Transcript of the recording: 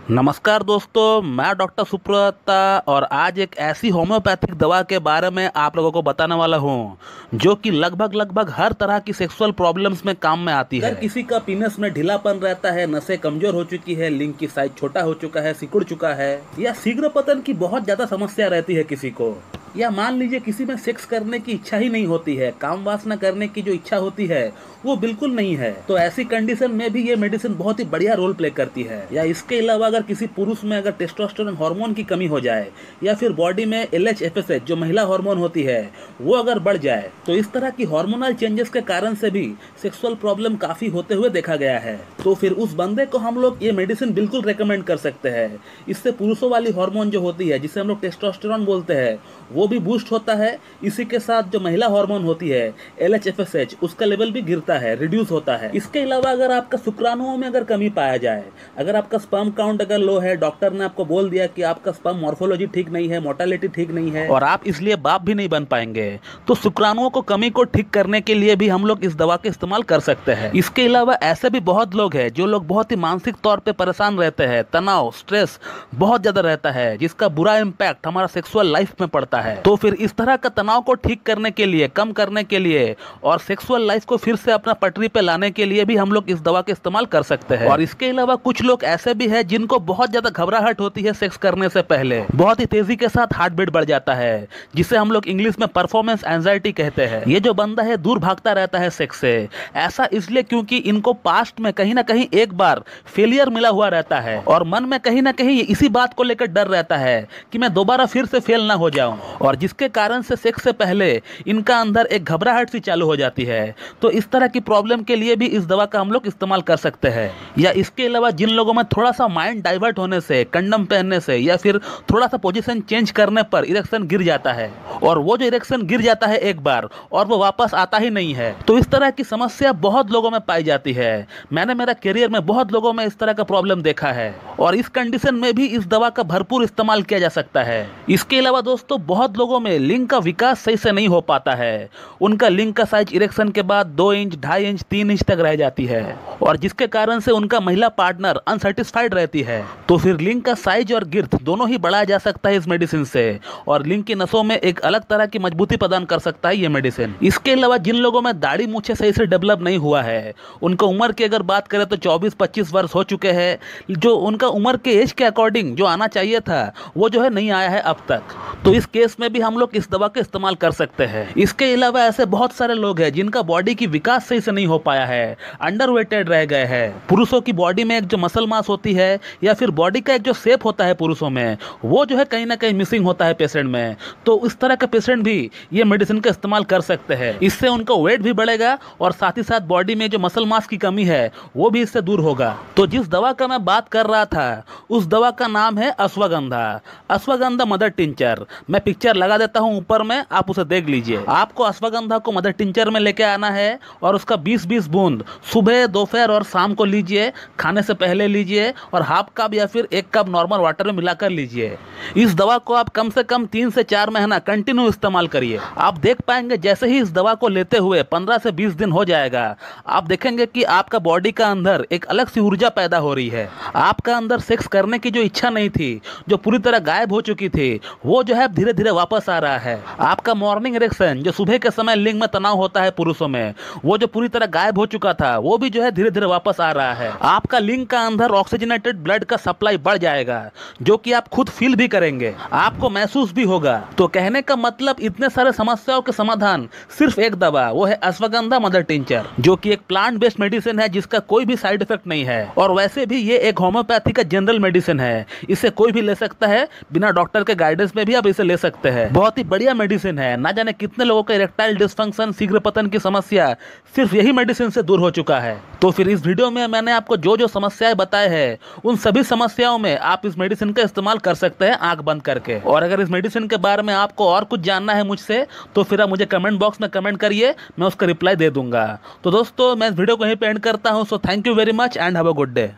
नमस्कार दोस्तों, मैं डॉक्टर सुप्रता और आज एक ऐसी होम्योपैथिक दवा के बारे में आप लोगों को बताने वाला हूं जो कि लगभग हर तरह की सेक्सुअल प्रॉब्लम्स में काम में आती है। अगर किसी का पीनस में ढीलापन रहता है, नसें कमजोर हो चुकी है, लिंग की साइज छोटा हो चुका है, सिकुड़ चुका है, या शीघ्र पतन की बहुत ज्यादा समस्या रहती है किसी को, या मान लीजिए किसी में सेक्स करने की इच्छा ही नहीं होती है, काम वासना करने की जो इच्छा होती है वो बिल्कुल नहीं है, तो ऐसी कंडीशन में भी ये मेडिसिन बहुत ही बढ़िया रोल प्ले करती है। या इसके अलावा अगर किसी पुरुष में अगर टेस्टोस्टेरोन हार्मोन की कमी हो जाए या फिर बॉडी में LH-FSH जो महिला हार्मोन होती है वो अगर बढ़ जाए, तो इस तरह की हार्मोनल चेंजेस के कारण से भी सेक्सुअल प्रॉब्लम काफी होते हुए देखा गया है। तो फिर उस बंदे को हम लोग ये मेडिसिन बिल्कुल रेकमेंड कर सकते हैं। इससे पुरुषों वाली हार्मोन जो होती है जिसे हम लोग टेस्टोस्टेरोन बोलते हैं वो भी बूस्ट होता है। इसी के साथ जो महिला हार्मोन होती है LH-FSH उसका लेवल भी गिरता है, रिड्यूस होता है। इसके अलावा अगर आपका शुक्राणुओं में अगर कमी पाया जाए, अगर आपका स्पर्म काउंट अगर लो है, डॉक्टर ने आपको बोल दिया कि आपका स्पर्म मॉर्फोलॉजी ठीक नहीं है, मोर्टेलिटी ठीक नहीं है और आप इसलिए बाप भी नहीं बन पाएंगे, तो शुक्राणुओं को कमी को ठीक करने के लिए भी हम लोग इस दवा का इस्तेमाल कर सकते हैं। इसके अलावा ऐसे भी बहुत लोग हैं जो लोग बहुत ही मानसिक तौर पर परेशान रहते हैं, तनाव स्ट्रेस बहुत ज्यादा रहता है जिसका बुरा इम्पैक्ट हमारा सेक्सुअल लाइफ में पड़ता है। तो फिर इस तरह का तनाव को ठीक करने के लिए, कम करने के लिए और सेक्सुअल लाइफ को फिर से अपना पटरी पे लाने के लिए भी हम लोग इस दवा का इस्तेमाल कर सकते हैं। और इसके अलावा कुछ लोग ऐसे भी हैं जिनको बहुत ज्यादा घबराहट होती है सेक्स करने से पहले, बहुत ही तेजी के साथ हार्ट बीट बढ़ जाता है, जिसे हम लोग इंग्लिश में परफॉर्मेंस एंजाइटी कहते हैं। ये जो बंदा है दूर भागता रहता है सेक्स से, ऐसा इसलिए क्योंकि इनको पास्ट में कहीं ना कहीं एक बार फेलियर मिला हुआ रहता है और मन में कहीं ना कहीं इसी बात को लेकर डर रहता है कि मैं दोबारा फिर से फेल ना हो जाऊं, और जिसके कारण से सेक्स से पहले इनका अंदर एक घबराहट सी चालू हो जाती है। तो इस तरह की प्रॉब्लम के लिए भी इस दवा का हम लोग इस्तेमाल कर सकते हैं। या इसके अलावा जिन लोगों में थोड़ा सा माइंड डाइवर्ट होने से, कंडम पहनने से या फिर थोड़ा सा पोजीशन चेंज करने पर इरेक्शन गिर जाता है, और वो जो इरेक्शन गिर जाता है एक बार और वो वापस आता ही नहीं है, तो इस तरह की समस्या बहुत लोगों में पाई जाती है। मैंने मेरा करियर में बहुत लोगों में इस तरह का प्रॉब्लम देखा है और इस कंडीशन में भी इस दवा का भरपूर इस्तेमाल किया जा सकता है। इसके अलावा दोस्तों बहुत लोगों में लिंग का विकास सही से नहीं हो पाता है, उनका लिंग का साइज इरेक्शन के बाद 2 इंच, 2.5 इंच, 3 इंच तक रह जाती है और जिसके कारण से उनका महिला पार्टनर अनसेटिस्फाइड रहती है। तो फिर लिंग का साइज और गिर्थ दोनों ही बढ़ाया जा सकता है इस मेडिसिन से, और लिंग की नसों में एक अलग तरह की मजबूती प्रदान कर सकता है ये मेडिसिन। इसके अलावा जिन लोगों में दाढ़ी मूछें सही से डेवलप नहीं हुआ है, उनका उम्र की अगर बात करें तो 24-25 वर्ष हो चुके हैं, जो उनका उम्र के एज के अकॉर्डिंग जो आना चाहिए था वो जो है नहीं आया है अब तक, तो इस केस में भी हम लोग इस दवा का इस्तेमाल कर सकते हैं। इसके अलावा ऐसे बहुत सारे लोग हैं जिनका बॉडी की विकास सही से नहीं हो पाया है, अंडरवेटेड रह गए हैं। पुरुषों की बॉडी में एक जो मसल मास होती है या फिर बॉडी का एक जो शेप होता है पुरुषों में, वो जो है कहीं ना कहीं मिसिंग होता है पेशेंट में, तो इस तरह के पेशेंट भी ये मेडिसिन का इस्तेमाल कर सकते हैं। इससे उनका वेट भी बढ़ेगा और साथ ही साथ बॉडी में जो मसल मास की कमी है वो भी इससे दूर होगा। तो जिस दवा का मैं बात कर रहा था उस दवा का नाम है अश्वगंधा, अश्वगंधा मदर टिंचर। मैं पिक्चर लगा देता हूँ ऊपर में, आप उसे देख लीजिए। आपको अश्वगंधा को मदर टिंचर में लेके आना है और उसका 20-20 बूंद सुबह, दोपहर और शाम को लीजिए, खाने से पहले लीजिए, और हाफ कप या फिर 1 कप नॉर्मल वाटर में मिलाकर लीजिए। इस दवा को आप कम से कम 3 से 4 महीना कंटिन्यू इस्तेमाल करिए। आप देख पाएंगे जैसे ही इस दवा को लेते हुए 15 से 20 दिन हो जाएगा, आप देखेंगे कि आपका बॉडी का अंदर एक अलग सी ऊर्जा पैदा हो रही है। आपका अंदर सेक्स करने की जो इच्छा नहीं थी, जो पूरी तरह गायब हो चुकी थी, वो जो है धीरे धीरे वापस आ रहा है। आपका मॉर्निंग इरेक्शन जो सुबह के समय लिंग में तनाव होता है पुरुषों में, वो जो पूरी तरह गायब हो चुका था, वो भी जो है धीरे धीरे वापस आ रहा है। आपका लिंग का अंदर ऑक्सीजनेटेड ब्लड का सप्लाई बढ़ जाएगा, जो कि आप खुद फील भी करेंगे, आपको महसूस भी होगा। तो कहने का मतलब इतने सारे समस्याओं के समाधान सिर्फ एक दवा, वो है अश्वगंधा मदर टिंचर, जो कि एक प्लांट बेस्ड मेडिसिन है जिसका कोई भी साइड इफेक्ट नहीं है। और वैसे भी ये एक होम्योपैथी का जनरल मेडिसिन है, इसे कोई भी ले सकता है, बिना डॉक्टर के गाइडेंस में भी आप इसे ले सकते हैं। बहुत ही बढ़िया मेडिसिन है। ना जाने कितने लोगों का इरेक्टाइल डिसफंक्शन, शीघ्र पतन की समस्या सिर्फ यही मेडिसिन से दूर हो चुका है। तो फिर इस वीडियो में मैंने आपको जो जो समस्याएं बताए हैं, उन सभी समस्याओं में आप इस मेडिसिन का इस्तेमाल कर सकते हैं आंख बंद करके। और अगर इस मेडिसिन के बारे में आपको और कुछ जानना है मुझसे, तो फिर आप मुझे कमेंट बॉक्स में कमेंट करिए, मैं उसका रिप्लाई दे दूंगा। तो दोस्तों मैं इस वीडियो को यहीं पे एंड करता हूं। So thank you very much and have a good day.